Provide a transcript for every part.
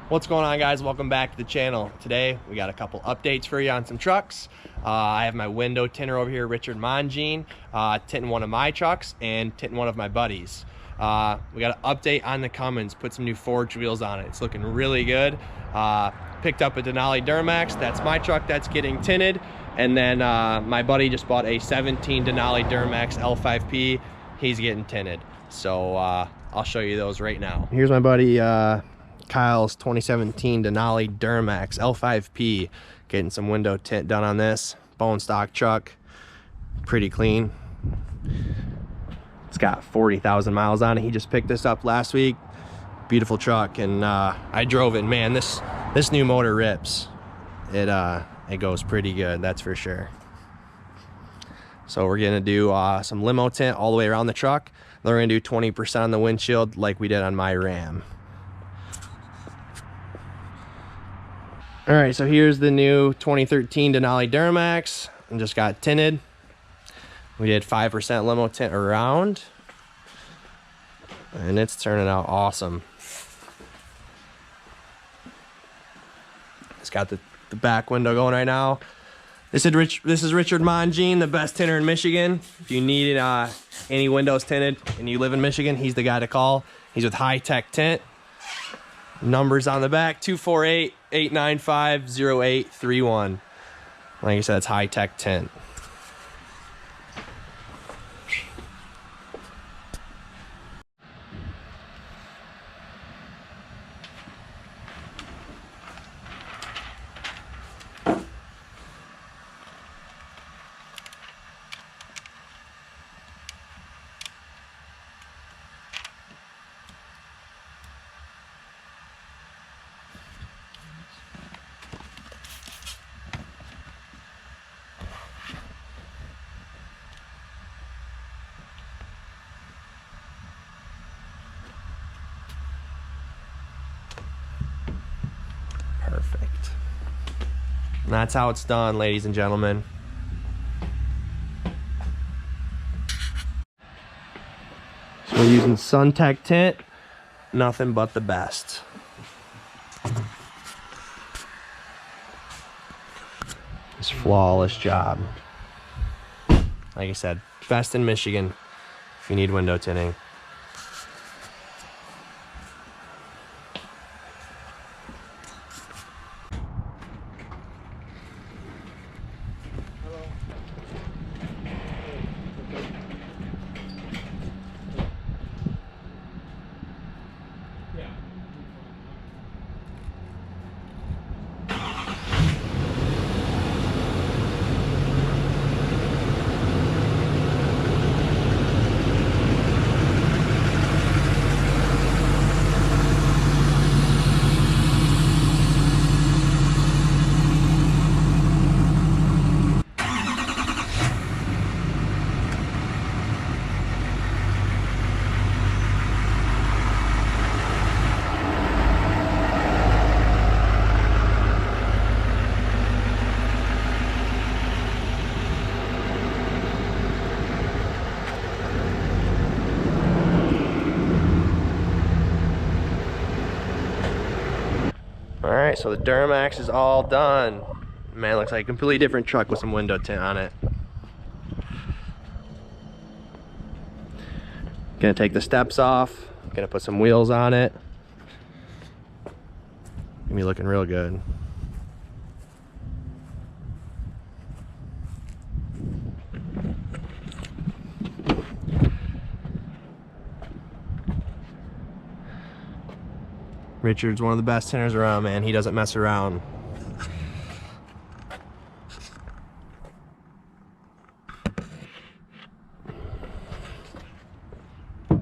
What's going on, guys? Welcome back to the channel. Today we got a couple updates for you on some trucks. I have my window tinter over here, Richard Mongine, tinting one of my trucks and tinting one of my buddies. We got an update on the Cummins, put some new forged wheels on it. It's looking really good. Picked up a Denali Duramax, that's my truck, that's getting tinted. And then my buddy just bought a 17 Denali Duramax L5P, he's getting tinted. So I'll show you those right now. Here's my buddy Kyle's 2017 Denali Duramax L5P, getting some window tint done on this. Bone stock truck, pretty clean. It's got 40,000 miles on it. He just picked this up last week. Beautiful truck, and I drove it. Man, this new motor rips. It goes pretty good, that's for sure. So we're gonna do some limo tint all the way around the truck. Then we're gonna do 20% on the windshield like we did on my Ram. All right, so here's the new 2013 Denali Duramax, and just got tinted. We did 5% limo tint around, and it's turning out awesome. It's got the back window going right now. This is Richard Mongine, the best tinter in Michigan. If you need any windows tinted and you live in Michigan, he's the guy to call. He's with HITEK Tint. Numbers on the back, 248-895-0831. Like I said, it's HITEK Tint. Perfect. And that's how it's done, ladies and gentlemen. So we're using HITEK Tint, nothing but the best. It's a flawless job. Like I said, best in Michigan if you need window tinting. All right, so the Duramax is all done. Man, looks like a completely different truck with some window tint on it. Gonna take the steps off, gonna put some wheels on it. Gonna be looking real good. Richard's one of the best tinters around, man. He doesn't mess around. All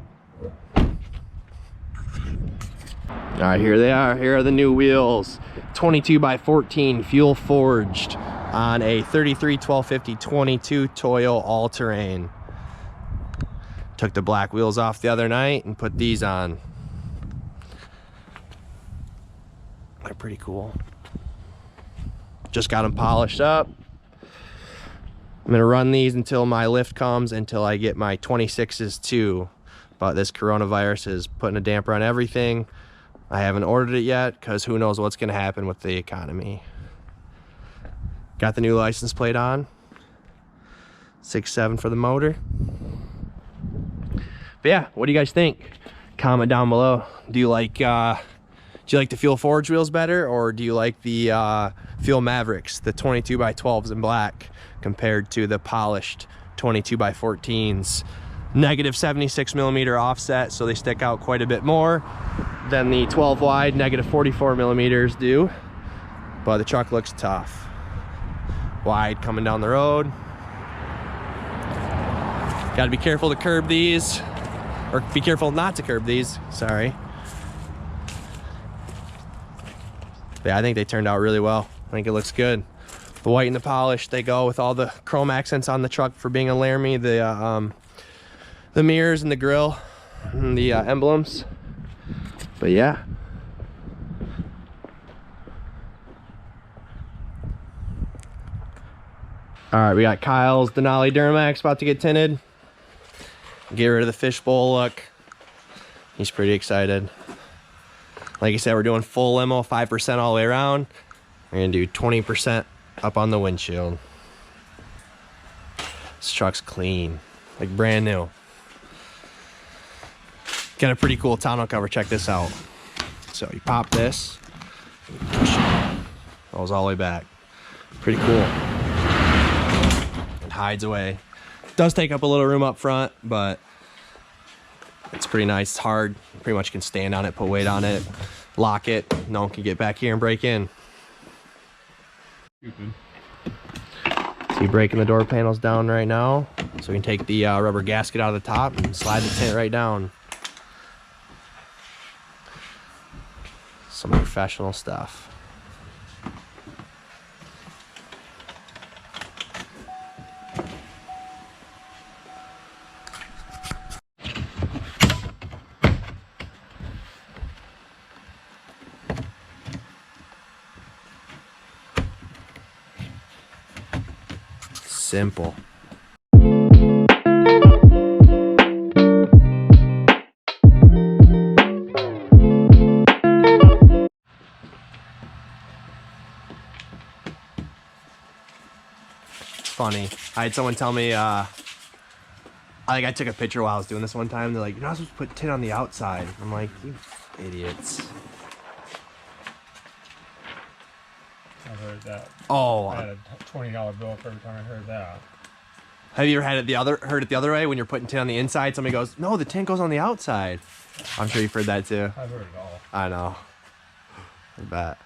right, here they are. Here are the new wheels. 22x14 fuel forged on a 33-1250-22 Toyo all-terrain. Took the black wheels off the other night and put these on. They're pretty cool. Just got them polished up. I'm gonna run these until my lift comes, until I get my 26s too. But this coronavirus is putting a damper on everything. I haven't ordered it yet because who knows what's going to happen with the economy. Got the new license plate on. 6.7 for the motor. But yeah, what do you guys think? Comment down below. Do you like the Fuel Forge wheels better, or do you like the Fuel Mavericks, the 22x12s in black, compared to the polished 22x14s? Negative 76 millimeter offset, so they stick out quite a bit more than the 12 wide negative 44 millimeters do. But the truck looks tough. Wide coming down the road. Got to be careful to curb these, or be careful not to curb these, sorry. But yeah, I think they turned out really well. I think it looks good. The white and the polish, they go with all the chrome accents on the truck for being a Laramie. The mirrors and the grill and the emblems. But yeah. All right, we got Kyle's Denali Duramax about to get tinted. Get rid of the fishbowl look. He's pretty excited. Like I said, we're doing full limo, 5% all the way around. We're gonna do 20% up on the windshield. This truck's clean, like brand new. Got a pretty cool tonneau cover, check this out. So you pop this, and you push it. Goes all the way back. Pretty cool. It hides away. Does take up a little room up front, but it's pretty nice. It's hard. You pretty much can stand on it, put weight on it, lock it. No one can get back here and break in. So you're breaking the door panels down right now. So we can take the rubber gasket out of the top and slide the tint right down. Some professional stuff. Simple. Funny. I had someone tell me, I took a picture while I was doing this one time. They're like, you're not supposed to put tint on the outside. I'm like, you idiots. I've heard that. Oh. I had a $20 bill for every time I heard that. Have you ever heard it the other way when you're putting tint on the inside? Somebody goes, no, the tint goes on the outside. I'm sure you've heard that too. I've heard it all. I know. I bet.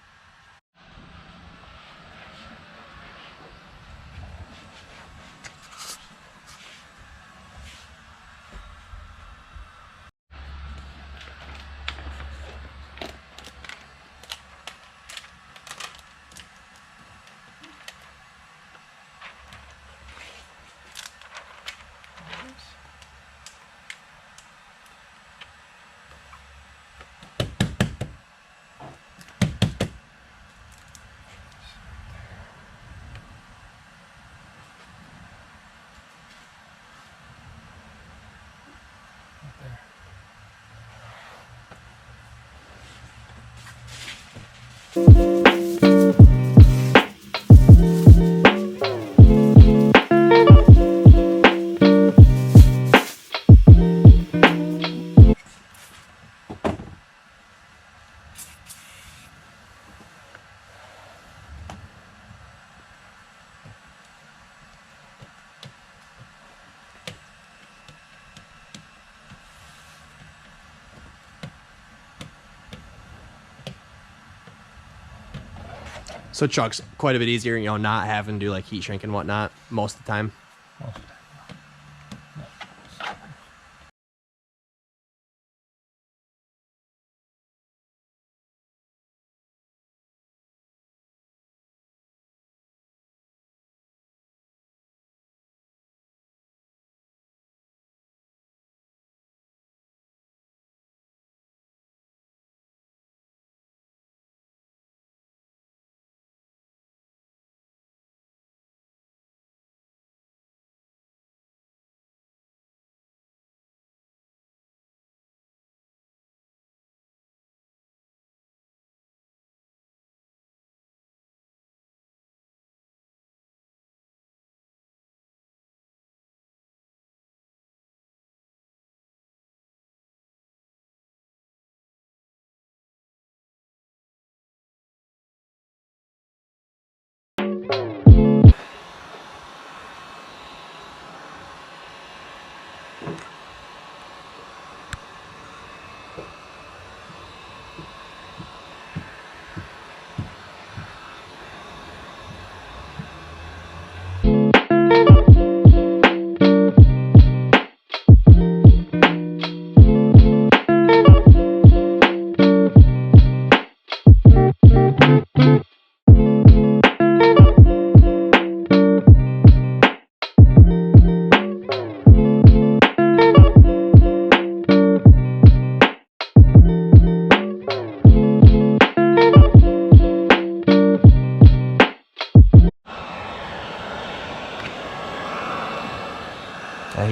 So truck's quite a bit easier, you know, not having to do like heat shrink and whatnot most of the time.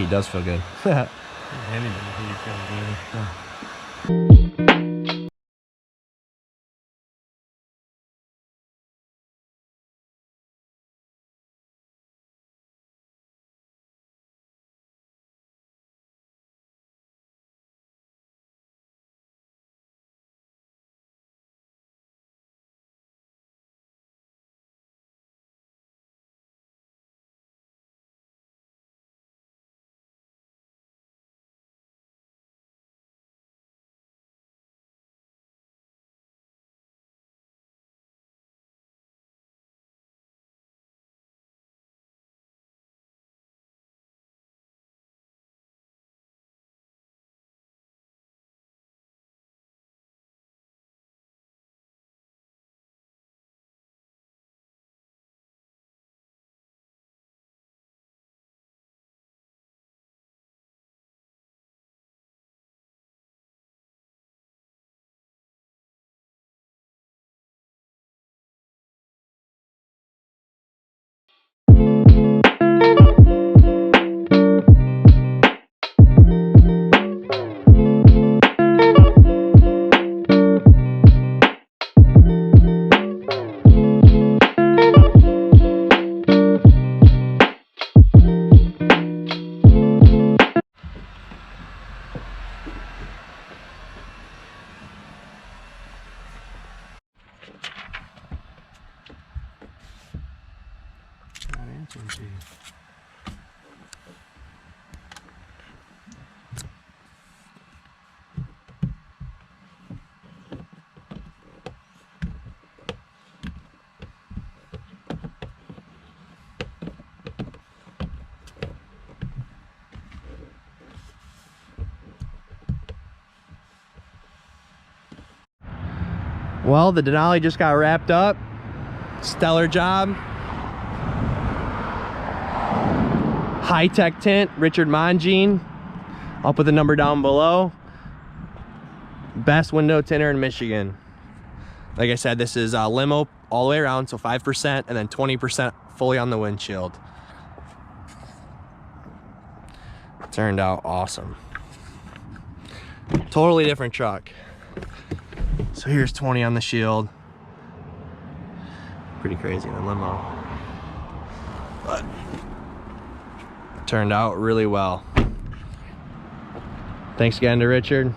heat does feel good. Any bit of heat feels good. Well, the Denali just got wrapped up. Stellar job. HITEK Tint, Richard Mongine. I'll put the number down below. Best window tinter in Michigan. Like I said, this is limo all the way around, so 5% and then 20% fully on the windshield. Turned out awesome. Totally different truck. So here's 20 on the shield. Pretty crazy in the limo. But turned out really well. Thanks again to Richard.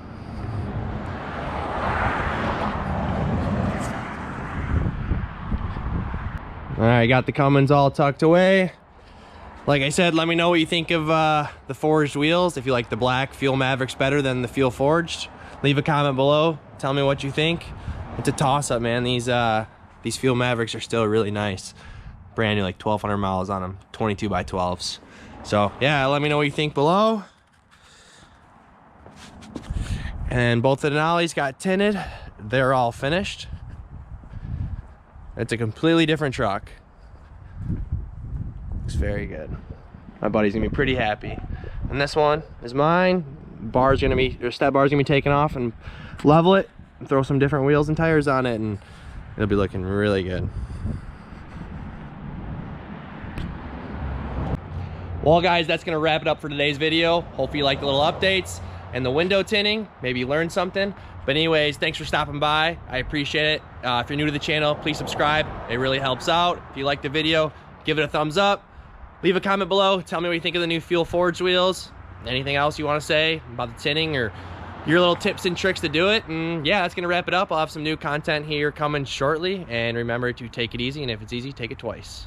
All right, got the Cummins all tucked away. Like I said, let me know what you think of the forged wheels. If you like the black Fuel Mavericks better than the Fuel Forged, leave a comment below. Tell me what you think. It's a toss-up, man. These Fuel Mavericks are still really nice. Brand new, like 1,200 miles on them, 22 by 12s. So yeah, let me know what you think below. And both the Denalis got tinted. They're all finished. It's a completely different truck. Looks very good. My buddy's gonna be pretty happy. And this one is mine. Step bar's gonna be taken off and level it and throw some different wheels and tires on it, and it'll be looking really good. Well guys, that's gonna wrap it up for today's video. Hope you liked the little updates and the window tinting. Maybe you learned something. But anyways, thanks for stopping by. I appreciate it. If you're new to the channel, please subscribe. It really helps out. If you liked the video, give it a thumbs up. Leave a comment below. Tell me what you think of the new Fuel Forged wheels. Anything else you want to say about the tinting or your little tips and tricks to do it. And yeah, that's gonna wrap it up. I'll have some new content here coming shortly. And remember to take it easy. And if it's easy, take it twice.